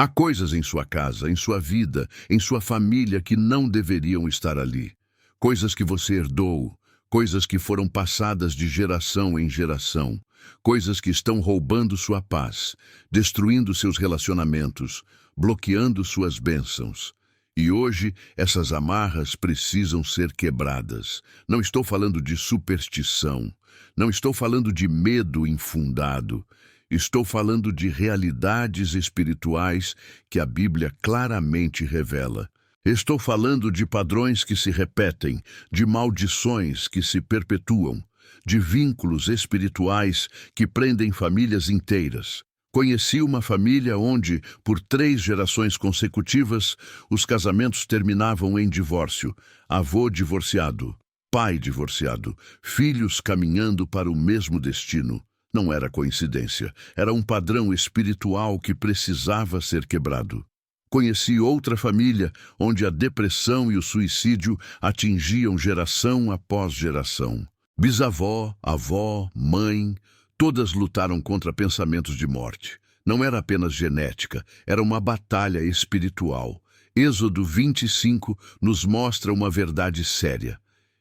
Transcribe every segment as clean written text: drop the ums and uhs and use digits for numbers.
Há coisas em sua casa, em sua vida, em sua família que não deveriam estar ali. Coisas que você herdou, coisas que foram passadas de geração em geração, coisas que estão roubando sua paz, destruindo seus relacionamentos, bloqueando suas bênçãos. E hoje, essas amarras precisam ser quebradas. Não estou falando de superstição, não estou falando de medo infundado. Estou falando de realidades espirituais que a Bíblia claramente revela. Estou falando de padrões que se repetem, de maldições que se perpetuam, de vínculos espirituais que prendem famílias inteiras. Conheci uma família onde, por 3 gerações consecutivas, os casamentos terminavam em divórcio. Avô divorciado, pai divorciado, filhos caminhando para o mesmo destino. Não era coincidência, era um padrão espiritual que precisava ser quebrado. Conheci outra família onde a depressão e o suicídio atingiam geração após geração. Bisavó, avó, mãe, todas lutaram contra pensamentos de morte. Não era apenas genética, era uma batalha espiritual. Êxodo 25 nos mostra uma verdade séria.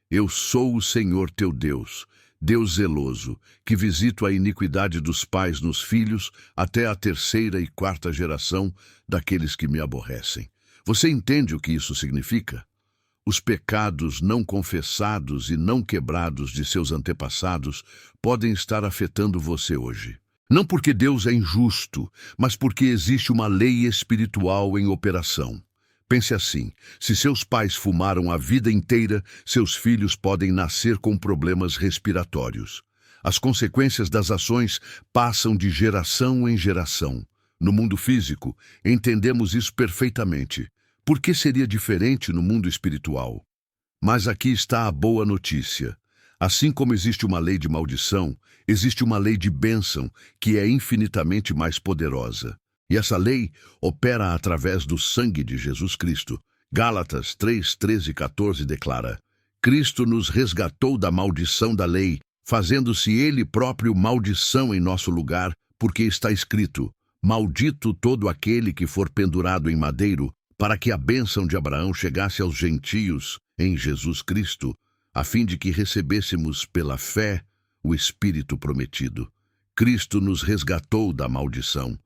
Eu sou o Senhor teu Deus, Deus zeloso, que visito a iniquidade dos pais nos filhos até a 3ª e 4ª geração daqueles que me aborrecem. Você entende o que isso significa? Os pecados não confessados e não quebrados de seus antepassados podem estar afetando você hoje. Não porque Deus é injusto, mas porque existe uma lei espiritual em operação. Pense assim, se seus pais fumaram a vida inteira, seus filhos podem nascer com problemas respiratórios. As consequências das ações passam de geração em geração. No mundo físico, entendemos isso perfeitamente. Por que seria diferente no mundo espiritual? Mas aqui está a boa notícia. Assim como existe uma lei de maldição, existe uma lei de bênção que é infinitamente mais poderosa. E essa lei opera através do sangue de Jesus Cristo. Gálatas 3, 13 e 14 declara: Cristo nos resgatou da maldição da lei, fazendo-se Ele próprio maldição em nosso lugar, porque está escrito: Maldito todo aquele que for pendurado em madeiro, para que a bênção de Abraão chegasse aos gentios em Jesus Cristo, a fim de que recebêssemos pela fé o Espírito prometido. Cristo nos resgatou da maldição.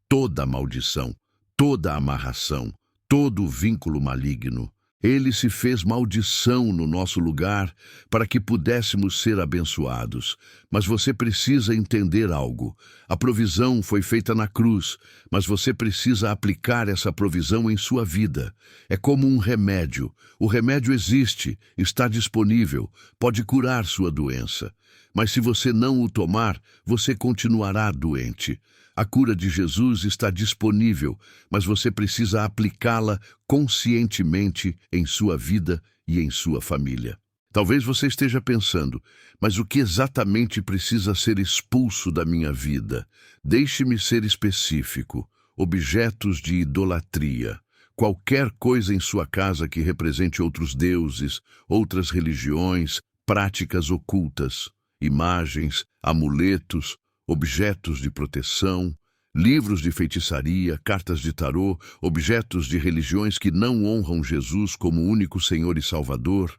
Toda maldição, toda amarração, todo vínculo maligno. Ele se fez maldição no nosso lugar para que pudéssemos ser abençoados. Mas você precisa entender algo. A provisão foi feita na cruz, mas você precisa aplicar essa provisão em sua vida. É como um remédio. O remédio existe, está disponível, pode curar sua doença. Mas se você não o tomar, você continuará doente. A cura de Jesus está disponível, mas você precisa aplicá-la conscientemente em sua vida e em sua família. Talvez você esteja pensando, mas o que exatamente precisa ser expulso da minha vida? Deixe-me ser específico. Objetos de idolatria. Qualquer coisa em sua casa que represente outros deuses, outras religiões, práticas ocultas, imagens, amuletos, objetos de proteção, livros de feitiçaria, cartas de tarô, objetos de religiões que não honram Jesus como único Senhor e Salvador.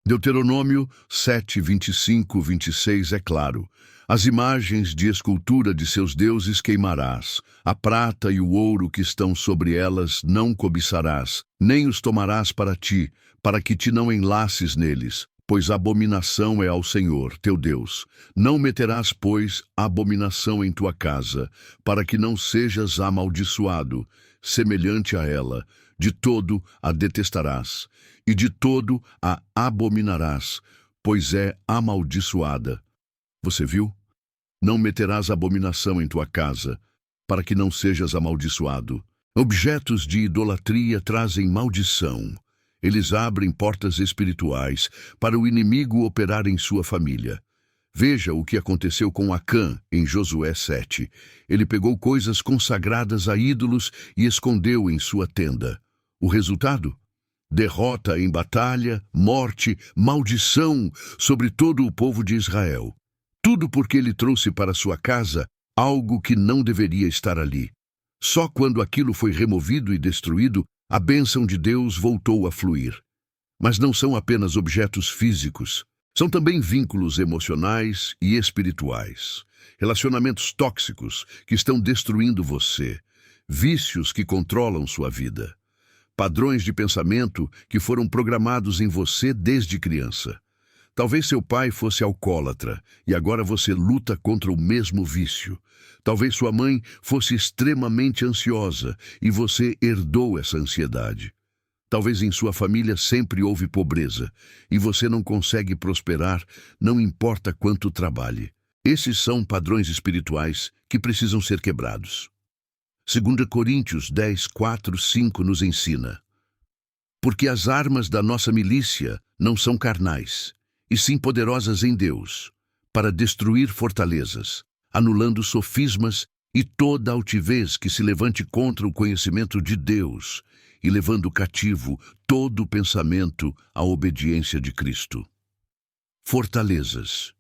Deuteronômio 7, 25, 26 é claro. As imagens de escultura de seus deuses queimarás. A prata e o ouro que estão sobre elas não cobiçarás, nem os tomarás para ti, para que te não enlaces neles. Pois abominação é ao Senhor, teu Deus. Não meterás, pois, abominação em tua casa, para que não sejas amaldiçoado, semelhante a ela. De todo a detestarás, e de todo a abominarás, pois é amaldiçoada. Você viu? Não meterás abominação em tua casa, para que não sejas amaldiçoado. Objetos de idolatria trazem maldição. Eles abrem portas espirituais para o inimigo operar em sua família. Veja o que aconteceu com Acã em Josué 7. Ele pegou coisas consagradas a ídolos e escondeu em sua tenda. O resultado? Derrota em batalha, morte, maldição sobre todo o povo de Israel. Tudo porque ele trouxe para sua casa algo que não deveria estar ali. Só quando aquilo foi removido e destruído, a bênção de Deus voltou a fluir. Mas não são apenas objetos físicos, são também vínculos emocionais e espirituais, relacionamentos tóxicos que estão destruindo você, vícios que controlam sua vida, padrões de pensamento que foram programados em você desde criança. Talvez seu pai fosse alcoólatra e agora você luta contra o mesmo vício. Talvez sua mãe fosse extremamente ansiosa e você herdou essa ansiedade. Talvez em sua família sempre houve pobreza e você não consegue prosperar, não importa quanto trabalhe. Esses são padrões espirituais que precisam ser quebrados. 2 Coríntios 10, 4, 5 nos ensina: porque as armas da nossa milícia não são carnais, e sim poderosas em Deus, para destruir fortalezas, anulando sofismas e toda altivez que se levante contra o conhecimento de Deus, e levando cativo todo o pensamento à obediência de Cristo. Fortalezas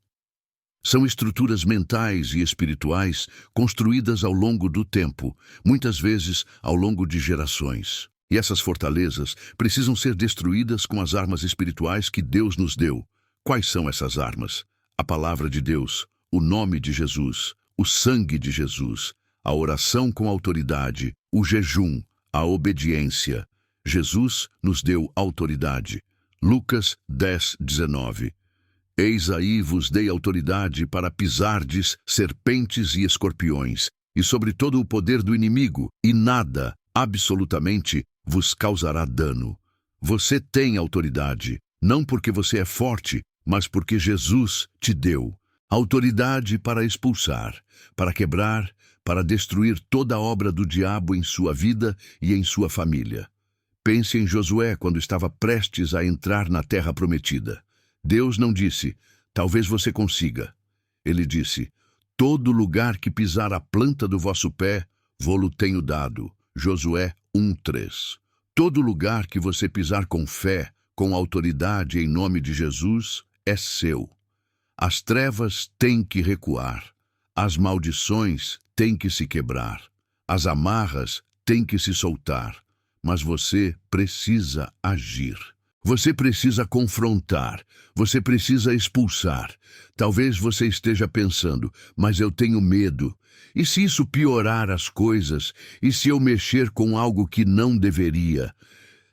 são estruturas mentais e espirituais construídas ao longo do tempo, muitas vezes ao longo de gerações. E essas fortalezas precisam ser destruídas com as armas espirituais que Deus nos deu. Quais são essas armas? A palavra de Deus, o nome de Jesus, o sangue de Jesus, a oração com autoridade, o jejum, a obediência. Jesus nos deu autoridade. Lucas 10, 19. Eis aí vos dei autoridade para pisardes serpentes e escorpiões, e sobre todo o poder do inimigo, e nada, absolutamente, vos causará dano. Você tem autoridade, não porque você é forte, mas porque Jesus te deu autoridade para expulsar, para quebrar, para destruir toda a obra do diabo em sua vida e em sua família. Pense em Josué quando estava prestes a entrar na terra prometida. Deus não disse, talvez você consiga. Ele disse, todo lugar que pisar a planta do vosso pé, vô-lo tenho dado. Josué 1:3. Todo lugar que você pisar com fé, com autoridade em nome de Jesus, é seu. As trevas têm que recuar. As maldições têm que se quebrar. As amarras têm que se soltar. Mas você precisa agir. Você precisa confrontar. Você precisa expulsar. Talvez você esteja pensando, mas eu tenho medo. E se isso piorar as coisas? E se eu mexer com algo que não deveria?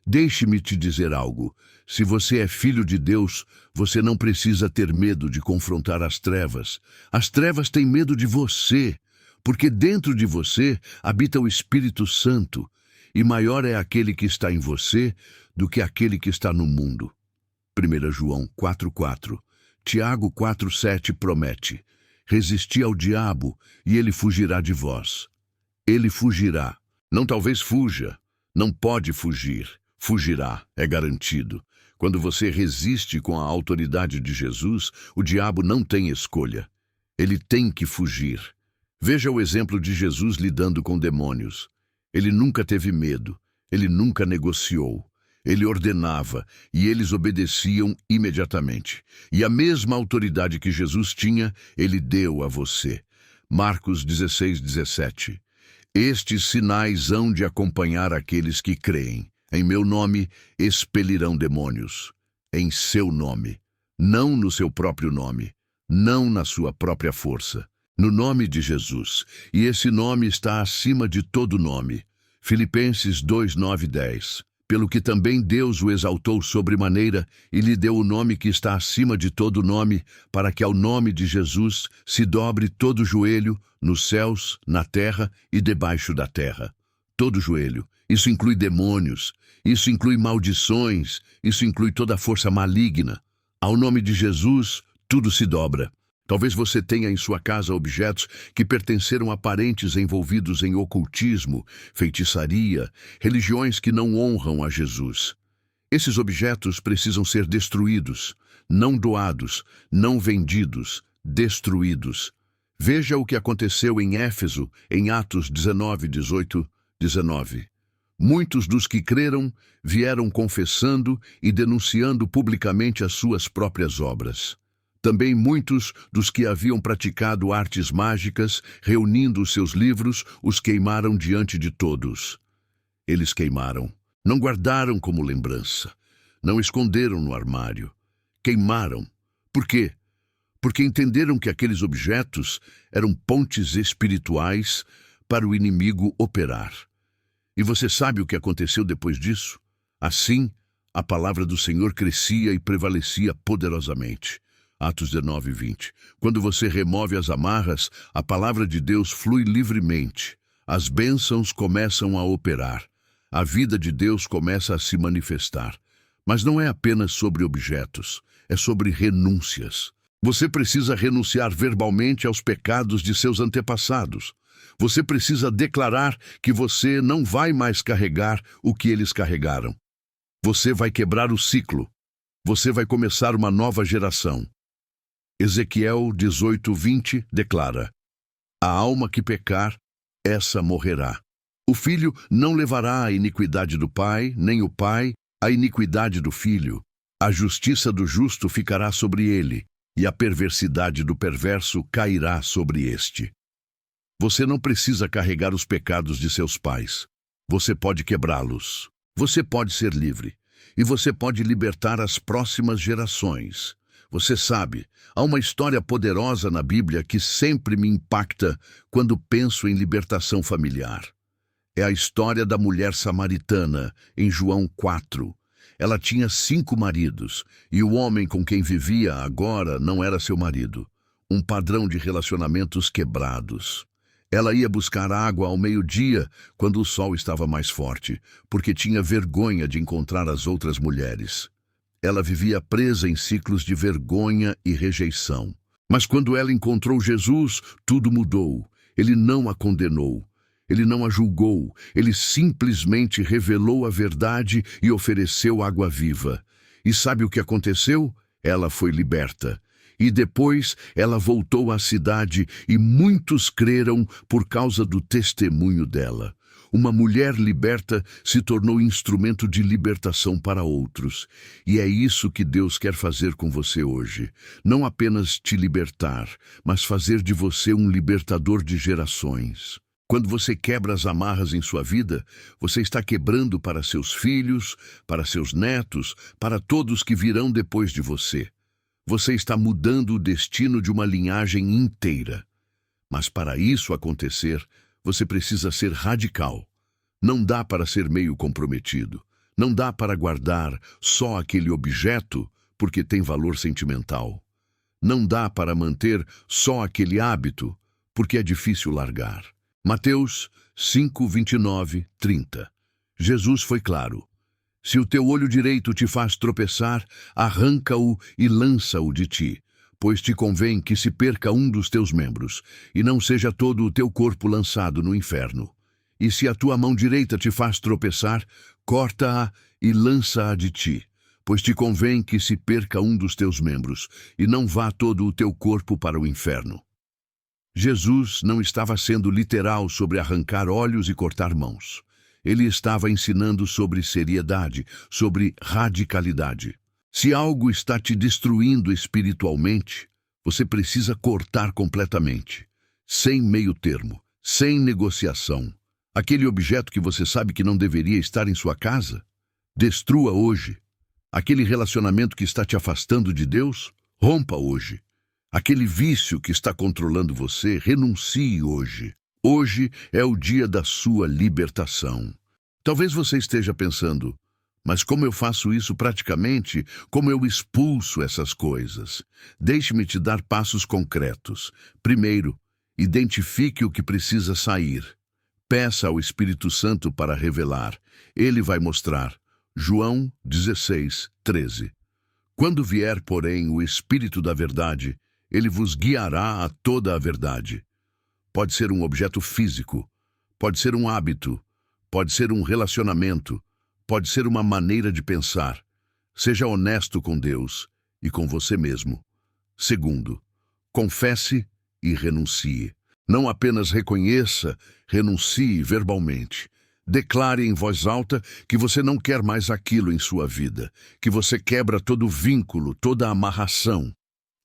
Deixe-me te dizer algo. Se você é filho de Deus, você não precisa ter medo de confrontar as trevas. As trevas têm medo de você, porque dentro de você habita o Espírito Santo, e maior é aquele que está em você do que aquele que está no mundo. 1 João 4:4. Tiago 4:7 promete: resisti ao diabo e ele fugirá de vós. Ele fugirá. Não talvez fuja. Não pode fugir. Fugirá, é garantido. Quando você resiste com a autoridade de Jesus, o diabo não tem escolha. Ele tem que fugir. Veja o exemplo de Jesus lidando com demônios. Ele nunca teve medo, ele nunca negociou. Ele ordenava e eles obedeciam imediatamente. E a mesma autoridade que Jesus tinha, ele deu a você. Marcos 16:17. Estes sinais hão de acompanhar aqueles que creem. Em meu nome expelirão demônios. Em seu nome. Não no seu próprio nome. Não na sua própria força. No nome de Jesus. E esse nome está acima de todo nome. Filipenses 2, 9 e 10. Pelo que também Deus o exaltou sobremaneira e lhe deu o nome que está acima de todo nome, para que ao nome de Jesus se dobre todo joelho, nos céus, na terra e debaixo da terra. Todo joelho. Isso inclui demônios, isso inclui maldições, isso inclui toda a força maligna. Ao nome de Jesus, tudo se dobra. Talvez você tenha em sua casa objetos que pertenceram a parentes envolvidos em ocultismo, feitiçaria, religiões que não honram a Jesus. Esses objetos precisam ser destruídos, não doados, não vendidos, destruídos. Veja o que aconteceu em Éfeso, em Atos 19, 18, 19. Muitos dos que creram vieram confessando e denunciando publicamente as suas próprias obras. Também muitos dos que haviam praticado artes mágicas, reunindo os seus livros, os queimaram diante de todos. Eles queimaram, não guardaram como lembrança, não esconderam no armário. Queimaram. Por quê? Porque entenderam que aqueles objetos eram pontes espirituais para o inimigo operar. E você sabe o que aconteceu depois disso? Assim, a palavra do Senhor crescia e prevalecia poderosamente. Atos 19, 20. Quando você remove as amarras, a palavra de Deus flui livremente. As bênçãos começam a operar. A vida de Deus começa a se manifestar. Mas não é apenas sobre objetos, é sobre renúncias. Você precisa renunciar verbalmente aos pecados de seus antepassados. Você precisa declarar que você não vai mais carregar o que eles carregaram. Você vai quebrar o ciclo. Você vai começar uma nova geração. Ezequiel 18, 20 declara: a alma que pecar, essa morrerá. O filho não levará a iniquidade do pai, nem o pai a iniquidade do filho. A justiça do justo ficará sobre ele, e a perversidade do perverso cairá sobre este. Você não precisa carregar os pecados de seus pais. Você pode quebrá-los. Você pode ser livre. E você pode libertar as próximas gerações. Você sabe, há uma história poderosa na Bíblia que sempre me impacta quando penso em libertação familiar. É a história da mulher samaritana, em João 4. Ela tinha 5 maridos, e o homem com quem vivia agora não era seu marido. Um padrão de relacionamentos quebrados. Ela ia buscar água ao meio-dia, quando o sol estava mais forte, porque tinha vergonha de encontrar as outras mulheres. Ela vivia presa em ciclos de vergonha e rejeição. Mas quando ela encontrou Jesus, tudo mudou. Ele não a condenou. Ele não a julgou. Ele simplesmente revelou a verdade e ofereceu água viva. E sabe o que aconteceu? Ela foi liberta. E depois ela voltou à cidade e muitos creram por causa do testemunho dela. Uma mulher liberta se tornou instrumento de libertação para outros. E é isso que Deus quer fazer com você hoje. Não apenas te libertar, mas fazer de você um libertador de gerações. Quando você quebra as amarras em sua vida, você está quebrando para seus filhos, para seus netos, para todos que virão depois de você. Você está mudando o destino de uma linhagem inteira. Mas para isso acontecer, você precisa ser radical. Não dá para ser meio comprometido. Não dá para guardar só aquele objeto porque tem valor sentimental. Não dá para manter só aquele hábito porque é difícil largar. Mateus 5, 29, 30. Jesus foi claro. Se o teu olho direito te faz tropeçar, arranca-o e lança-o de ti, pois te convém que se perca um dos teus membros, e não seja todo o teu corpo lançado no inferno. E se a tua mão direita te faz tropeçar, corta-a e lança-a de ti, pois te convém que se perca um dos teus membros, e não vá todo o teu corpo para o inferno. Jesus não estava sendo literal sobre arrancar olhos e cortar mãos. Ele estava ensinando sobre seriedade, sobre radicalidade. Se algo está te destruindo espiritualmente, você precisa cortar completamente, sem meio termo, sem negociação. Aquele objeto que você sabe que não deveria estar em sua casa, destrua hoje. Aquele relacionamento que está te afastando de Deus, rompa hoje. Aquele vício que está controlando você, renuncie hoje. Hoje é o dia da sua libertação. Talvez você esteja pensando, mas como eu faço isso praticamente? Como eu expulso essas coisas? Deixe-me te dar passos concretos. Primeiro, identifique o que precisa sair. Peça ao Espírito Santo para revelar. Ele vai mostrar. João 16, 13. Quando vier, porém, o Espírito da verdade, ele vos guiará a toda a verdade. Pode ser um objeto físico, pode ser um hábito, pode ser um relacionamento, pode ser uma maneira de pensar. Seja honesto com Deus e com você mesmo. Segundo, confesse e renuncie. Não apenas reconheça, renuncie verbalmente. Declare em voz alta que você não quer mais aquilo em sua vida, que você quebra todo vínculo, toda amarração.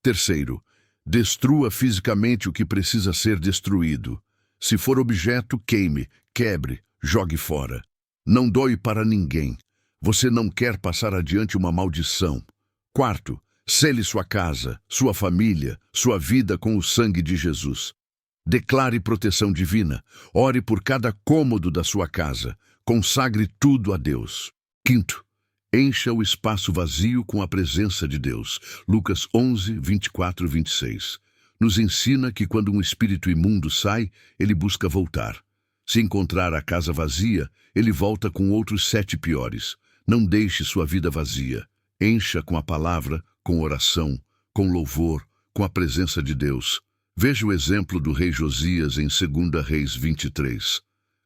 Terceiro, destrua fisicamente o que precisa ser destruído. Se for objeto, queime, quebre, jogue fora. Não doe para ninguém. Você não quer passar adiante uma maldição. Quarto, sele sua casa, sua família, sua vida com o sangue de Jesus. Declare proteção divina. Ore por cada cômodo da sua casa. Consagre tudo a Deus. Quinto, encha o espaço vazio com a presença de Deus. Lucas 11, 24 e 26. Nos ensina que quando um espírito imundo sai, ele busca voltar. Se encontrar a casa vazia, ele volta com outros 7 piores. Não deixe sua vida vazia. Encha com a palavra, com oração, com louvor, com a presença de Deus. Veja o exemplo do rei Josias em 2 Reis 23.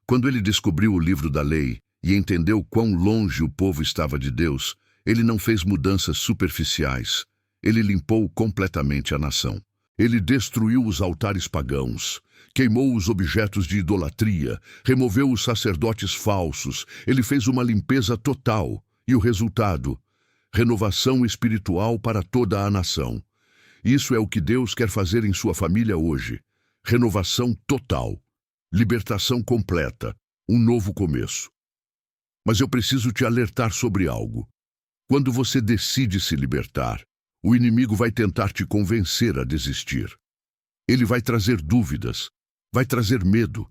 Quando ele descobriu o livro da lei e entendeu quão longe o povo estava de Deus, ele não fez mudanças superficiais. Ele limpou completamente a nação. Ele destruiu os altares pagãos, queimou os objetos de idolatria, removeu os sacerdotes falsos. Ele fez uma limpeza total. E o resultado? Renovação espiritual para toda a nação. Isso é o que Deus quer fazer em sua família hoje. Renovação total. Libertação completa. Um novo começo. Mas eu preciso te alertar sobre algo. Quando você decide se libertar, o inimigo vai tentar te convencer a desistir. Ele vai trazer dúvidas, vai trazer medo,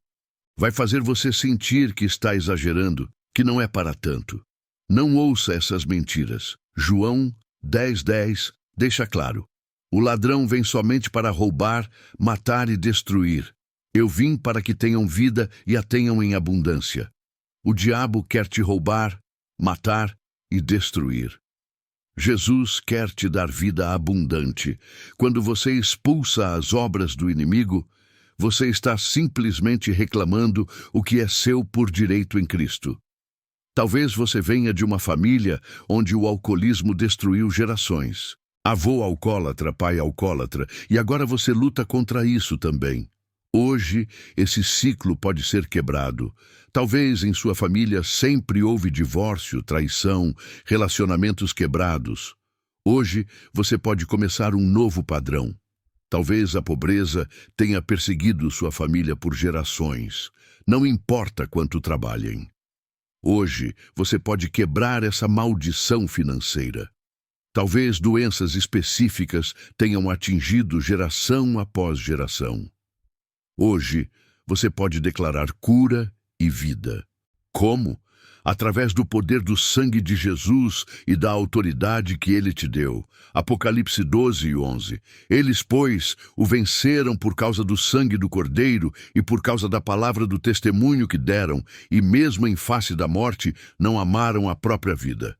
vai fazer você sentir que está exagerando, que não é para tanto. Não ouça essas mentiras. João 10:10 deixa claro. O ladrão vem somente para roubar, matar e destruir. Eu vim para que tenham vida e a tenham em abundância. O diabo quer te roubar, matar e destruir. Jesus quer te dar vida abundante. Quando você expulsa as obras do inimigo, você está simplesmente reclamando o que é seu por direito em Cristo. Talvez você venha de uma família onde o alcoolismo destruiu gerações. Avô alcoólatra, pai alcoólatra, e agora você luta contra isso também. Hoje, esse ciclo pode ser quebrado. Talvez em sua família sempre houve divórcio, traição, relacionamentos quebrados. Hoje, você pode começar um novo padrão. Talvez a pobreza tenha perseguido sua família por gerações. Não importa quanto trabalhem. Hoje, você pode quebrar essa maldição financeira. Talvez doenças específicas tenham atingido geração após geração. Hoje, você pode declarar cura e vida. Como? Através do poder do sangue de Jesus e da autoridade que ele te deu. Apocalipse 12:11. Eles, pois, o venceram por causa do sangue do Cordeiro e por causa da palavra do testemunho que deram, e mesmo em face da morte, não amaram a própria vida.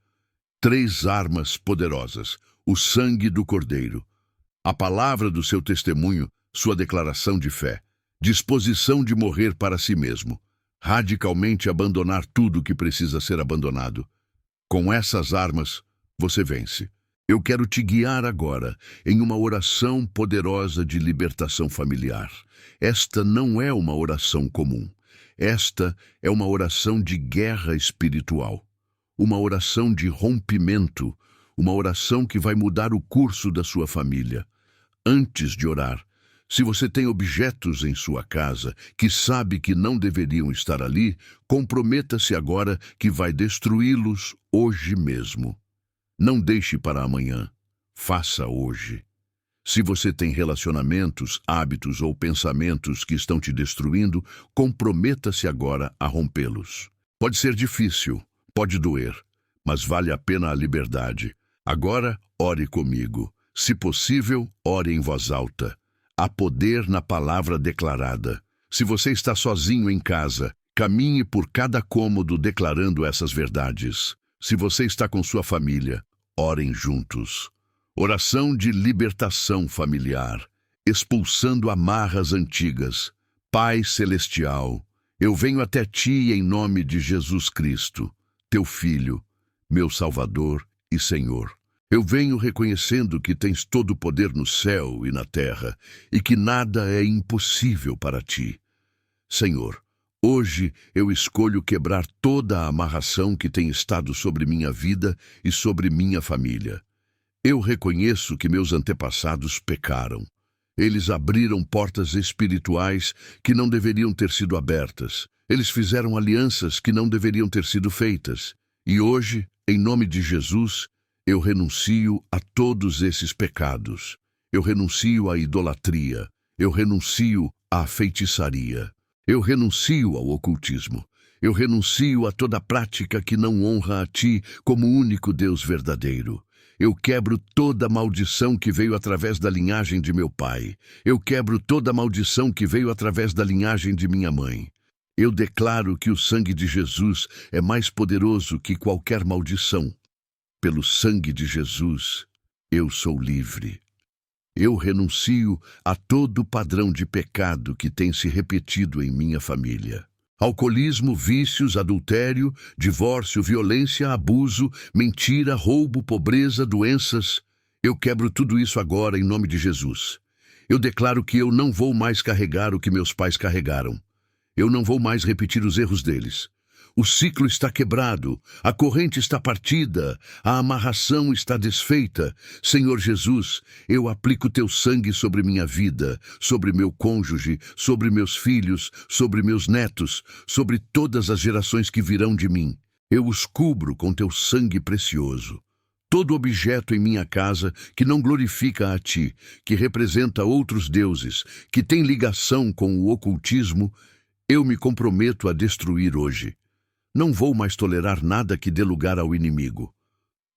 3 armas poderosas: o sangue do Cordeiro, a palavra do seu testemunho, sua declaração de fé, disposição de morrer para si mesmo, radicalmente abandonar tudo que precisa ser abandonado. Com essas armas, você vence. Eu quero te guiar agora em uma oração poderosa de libertação familiar. Esta não é uma oração comum. Esta é uma oração de guerra espiritual. Uma oração de rompimento. Uma oração que vai mudar o curso da sua família. Antes de orar, se você tem objetos em sua casa que sabe que não deveriam estar ali, comprometa-se agora que vai destruí-los hoje mesmo. Não deixe para amanhã. Faça hoje. Se você tem relacionamentos, hábitos ou pensamentos que estão te destruindo, comprometa-se agora a rompê-los. Pode ser difícil, pode doer, mas vale a pena a liberdade. Agora, ore comigo. Se possível, ore em voz alta. Há poder na palavra declarada. Se você está sozinho em casa, caminhe por cada cômodo declarando essas verdades. Se você está com sua família, orem juntos. Oração de libertação familiar, expulsando amarras antigas. Pai Celestial, eu venho até ti em nome de Jesus Cristo, teu Filho, meu Salvador e Senhor. Eu venho reconhecendo que tens todo o poder no céu e na terra, e que nada é impossível para ti. Senhor, hoje eu escolho quebrar toda a amarração que tem estado sobre minha vida e sobre minha família. Eu reconheço que meus antepassados pecaram. Eles abriram portas espirituais que não deveriam ter sido abertas. Eles fizeram alianças que não deveriam ter sido feitas. E hoje, em nome de Jesus, eu renuncio a todos esses pecados. Eu renuncio à idolatria. Eu renuncio à feitiçaria. Eu renuncio ao ocultismo. Eu renuncio a toda prática que não honra a Ti como único Deus verdadeiro. Eu quebro toda maldição que veio através da linhagem de meu pai. Eu quebro toda maldição que veio através da linhagem de minha mãe. Eu declaro que o sangue de Jesus é mais poderoso que qualquer maldição. Pelo sangue de Jesus, eu sou livre. Eu renuncio a todo padrão de pecado que tem se repetido em minha família. Alcoolismo, vícios, adultério, divórcio, violência, abuso, mentira, roubo, pobreza, doenças. Eu quebro tudo isso agora em nome de Jesus. Eu declaro que eu não vou mais carregar o que meus pais carregaram. Eu não vou mais repetir os erros deles. O ciclo está quebrado, a corrente está partida, a amarração está desfeita. Senhor Jesus, eu aplico teu sangue sobre minha vida, sobre meu cônjuge, sobre meus filhos, sobre meus netos, sobre todas as gerações que virão de mim. Eu os cubro com teu sangue precioso. Todo objeto em minha casa que não glorifica a Ti, que representa outros deuses, que tem ligação com o ocultismo, eu me comprometo a destruir hoje. Não vou mais tolerar nada que dê lugar ao inimigo.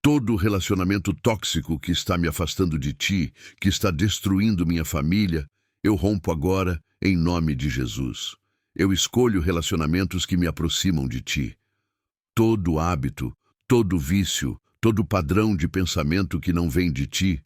Todo relacionamento tóxico que está me afastando de Ti, que está destruindo minha família, eu rompo agora em nome de Jesus. Eu escolho relacionamentos que me aproximam de Ti. Todo hábito, todo vício, todo padrão de pensamento que não vem de Ti,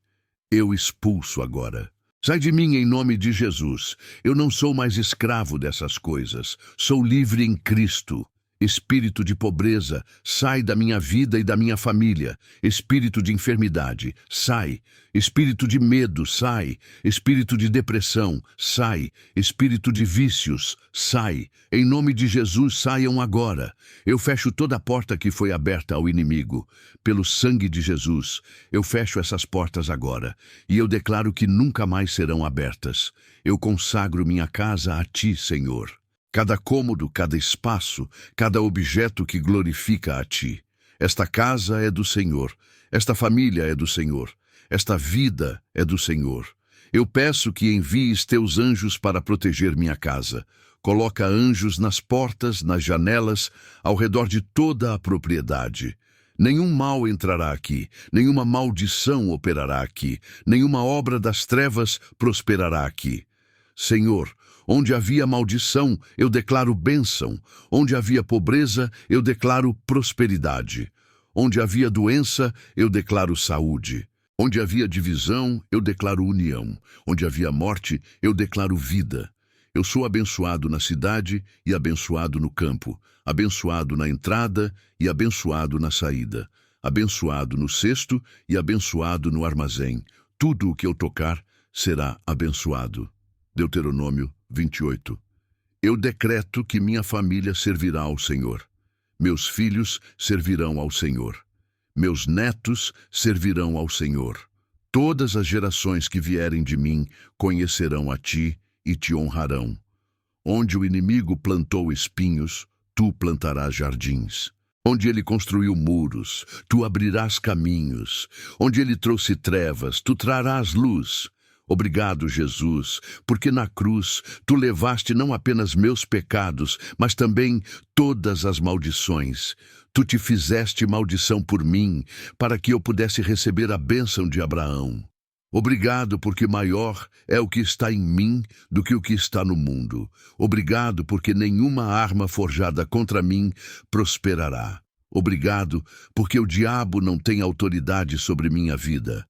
eu expulso agora. Sai de mim em nome de Jesus. Eu não sou mais escravo dessas coisas. Sou livre em Cristo. Espírito de pobreza, sai da minha vida e da minha família. Espírito de enfermidade, sai. Espírito de medo, sai. Espírito de depressão, sai. Espírito de vícios, sai. Em nome de Jesus, saiam agora. Eu fecho toda a porta que foi aberta ao inimigo. Pelo sangue de Jesus, eu fecho essas portas agora. E eu declaro que nunca mais serão abertas. Eu consagro minha casa a Ti, Senhor. Cada cômodo, cada espaço, cada objeto que glorifica a Ti. Esta casa é do Senhor, esta família é do Senhor, esta vida é do Senhor. Eu peço que envies teus anjos para proteger minha casa. Coloca anjos nas portas, nas janelas, ao redor de toda a propriedade. Nenhum mal entrará aqui, nenhuma maldição operará aqui, nenhuma obra das trevas prosperará aqui. Senhor, onde havia maldição, eu declaro bênção. Onde havia pobreza, eu declaro prosperidade. Onde havia doença, eu declaro saúde. Onde havia divisão, eu declaro união. Onde havia morte, eu declaro vida. Eu sou abençoado na cidade e abençoado no campo. Abençoado na entrada e abençoado na saída. Abençoado no cesto e abençoado no armazém. Tudo o que eu tocar será abençoado. Deuteronômio 28. Eu decreto que minha família servirá ao Senhor. Meus filhos servirão ao Senhor. Meus netos servirão ao Senhor. Todas as gerações que vierem de mim conhecerão a Ti e Te honrarão. Onde o inimigo plantou espinhos, Tu plantarás jardins. Onde ele construiu muros, Tu abrirás caminhos. Onde ele trouxe trevas, Tu trarás luz. Obrigado, Jesus, porque na cruz Tu levaste não apenas meus pecados, mas também todas as maldições. Tu te fizeste maldição por mim, para que eu pudesse receber a bênção de Abraão. Obrigado, porque maior é o que está em mim do que o que está no mundo. Obrigado, porque nenhuma arma forjada contra mim prosperará. Obrigado, porque o diabo não tem autoridade sobre minha vida.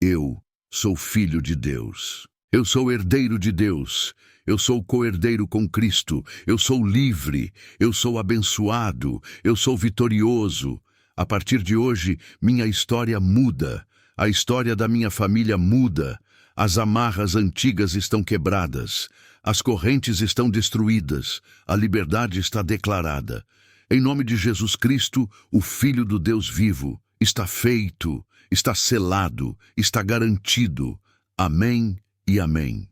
Eu sou filho de Deus. Eu sou herdeiro de Deus. Eu sou co-herdeiro com Cristo. Eu sou livre. Eu sou abençoado. Eu sou vitorioso. A partir de hoje, minha história muda. A história da minha família muda. As amarras antigas estão quebradas. As correntes estão destruídas. A liberdade está declarada. Em nome de Jesus Cristo, o Filho do Deus vivo, Está feito, está selado, está garantido. Amém e amém.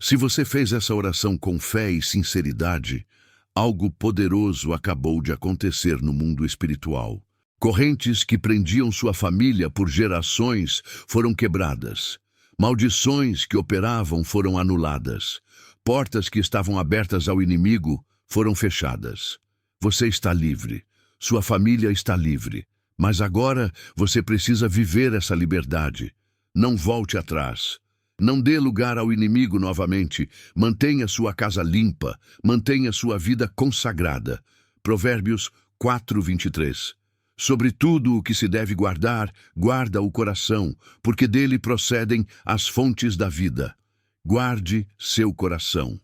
Se você fez essa oração com fé e sinceridade, algo poderoso acabou de acontecer no mundo espiritual. Correntes que prendiam sua família por gerações foram quebradas. Maldições que operavam foram anuladas. Portas que estavam abertas ao inimigo foram fechadas. Você está livre. Sua família está livre. Mas agora você precisa viver essa liberdade. Não volte atrás. Não dê lugar ao inimigo novamente. Mantenha sua casa limpa. Mantenha sua vida consagrada. Provérbios 4:23. Sobre tudo o que se deve guardar, guarda o coração, porque dele procedem as fontes da vida. Guarde seu coração.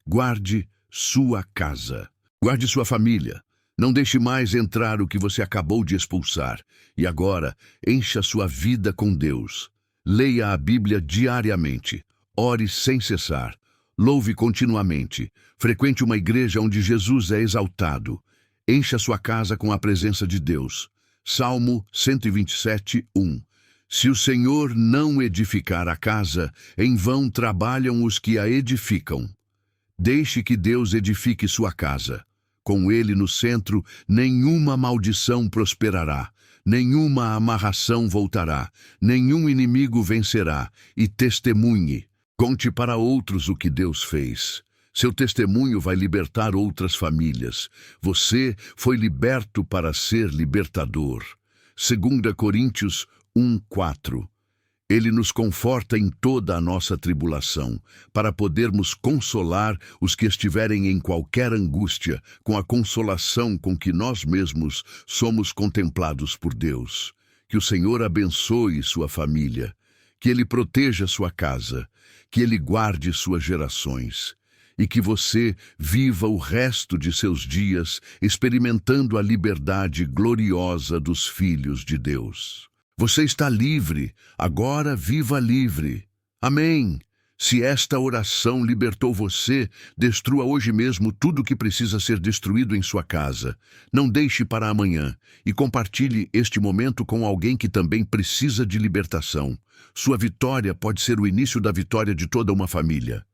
Guarde sua casa. Guarde sua família. Não deixe mais entrar o que você acabou de expulsar. E agora, encha sua vida com Deus. Leia a Bíblia diariamente. Ore sem cessar. Louve continuamente. Frequente uma igreja onde Jesus é exaltado. Encha sua casa com a presença de Deus. Salmo 127:1. Se o Senhor não edificar a casa, em vão trabalham os que a edificam. Deixe que Deus edifique sua casa. Com ele no centro, nenhuma maldição prosperará, nenhuma amarração voltará, nenhum inimigo vencerá, e testemunhe. Conte para outros o que Deus fez. Seu testemunho vai libertar outras famílias. Você foi liberto para ser libertador. 2 Coríntios 1:4. Ele nos conforta em toda a nossa tribulação, para podermos consolar os que estiverem em qualquer angústia, com a consolação com que nós mesmos somos contemplados por Deus. Que o Senhor abençoe sua família, que Ele proteja sua casa, que Ele guarde suas gerações, e que você viva o resto de seus dias experimentando a liberdade gloriosa dos filhos de Deus. Você está livre, agora viva livre. Amém. Se esta oração libertou você, destrua hoje mesmo tudo que precisa ser destruído em sua casa. Não deixe para amanhã e compartilhe este momento com alguém que também precisa de libertação. Sua vitória pode ser o início da vitória de toda uma família.